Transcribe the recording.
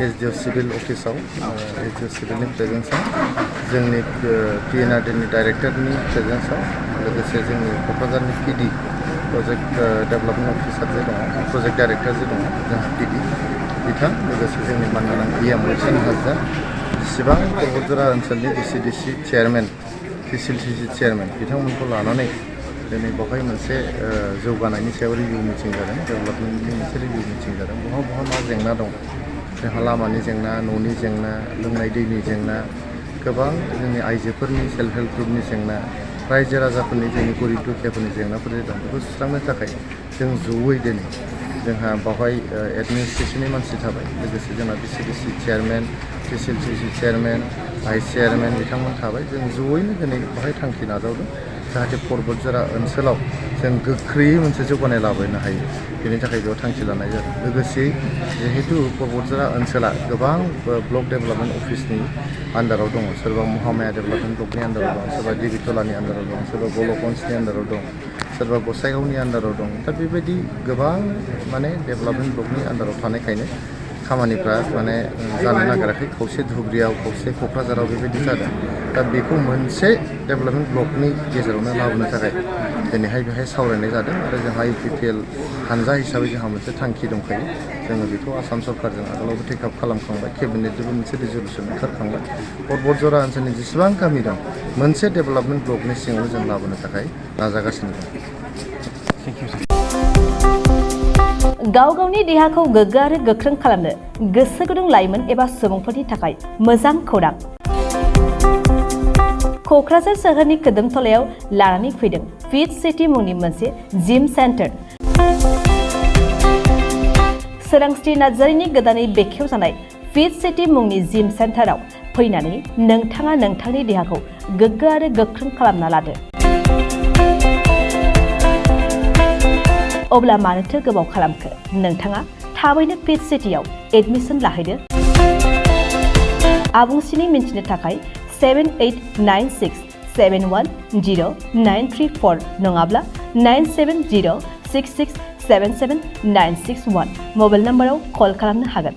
SDO Civil ऑफिसाव SDO Civilनि प्रेजेन्सआव जोंनि PNRDनि डाइरेक्टरनि प्रेजेन्सआव लोगोसे जोंनि क'क्राझारनि PD प्रजेक्ट डेभेलपमेन्ट अफिसार जे दङ प्रजेक्ट डाइरेक्टर जे दङ जोंहा PD बिथां लोगोसे जोंनि मानगोनां PM मोनसिन हाजजा जेसेबां बरबदजरा ओनसोलनि VCDC चेयारमेन TCLCC चेयारमेन बिथांमोनखौ लानानै दिनै बेवहाय मोनसे जौगानायनि सायाव रिभिउ मिटिं जादों डेभेलपमेन्टनि मोनसे रिभिउ मिटिं जादों बहा मा जेंना दं जोंहा लामानि जेंना न'नि जेंना लोंनाय दैनि जेंना गोबां जोंनि आइजोफोरनि सेल्फ हेल्प ग्रुपनि जेंना रायजो राजाफोरनि जोंनि गरिब दुखियाफोरनि जेंनाफोर दं बेखौ सुस्रांनो थाखाय जों जयै दिनै जोंहा बेवहाय एडमिनिस्ट्रेसननि मानसि थाबाय लोगोसे जोंना VCDC chairman TCLCC chairman vice chairman बिथांमोन थाबाय जों जयैनो दिनै बेवहाय थांखि नाजावदों जाहाथे बरबदजरा ओनसोलाव जों गोख्रैयै मोनसे जौगानाय लाबोनो हायो बेनि थाखाय बेयाव थांखि लानाय जादों लोगोसे जिहेतु बरबदजरा ओनसोला गोबां ब्लक डेभेलपमेन्ट अफिसनि आन्डाराव दङ सोरबा महामाया डेभेलपमेन्ट ब्लकनि आन्डाराव दं सोरबा दिबितलानि आन्डाराव दं सोरबा गलकन्सनि आन्डाराव दं सोरबा गसाइगावनि आन्डाराव दं दा बेबायदि गोबां माने डेभेलपमेन्ट ब्लकनि आन्डाराव थानायखायनो खामानिफ्रा माने जानो नागिराखै खावसे धुबुरियाव खावसे क'क्राझाराव बेबायदि जादों दा बेखौ मोनसे डेभेलपमेन्ट ब्लकनि गेजेरावनो लाबोनो थाखाय दिनैहाय बेहाय सावरायनाय जादों आरो जोंहा UPPL हानजा हिसाबै जोंहा मोनसे थांखि दंखायो जोङो बेखौ आसाम सरकारजों आगोलावबो टेकआप खालामखांबाय केबिनेटजोंबो मोनसे रिजल्युसन ओंखारखांबाय बरबदजरा ओनसोलनि जेसेबां गामि दं मोनसे डेभेलपमेन्ट ब्लकनि सिङाव जों लाबोनो थाखाय नाजागासिनो दं गाव गावनि देहाखौ गोग्गो आरो गोख्रों खालामनो गोसो गुदुं लाइमोन एबा सुबुंफोरनि थाखाय मोजां खौरां क'क्राझार सोहोरनि खोदोमथलायाव लानानै फैदों फिट सिटी मुंनि मोनसे जिम सेन्टार सोरांस्रि नार्जारिनि गोदानै बेखेवजानाय फिट सिटी मुंनि जिम सेन्टाराव फैनानै नोंथाङा नोंथांनि देहाखौ गोग्गो आरो गोख्रों खालामना लादो अब्ला मानोथो गोबाव खालामखो नोंथाङा थाबैनो फिट सिटीआव एडमिसन लाहैदो आबुंसिनै मिन्थिनो थाखाय 7896710934 नङाब्ला 9706677961 मबाइल नाम्बाराव कल खालामनो हागोन।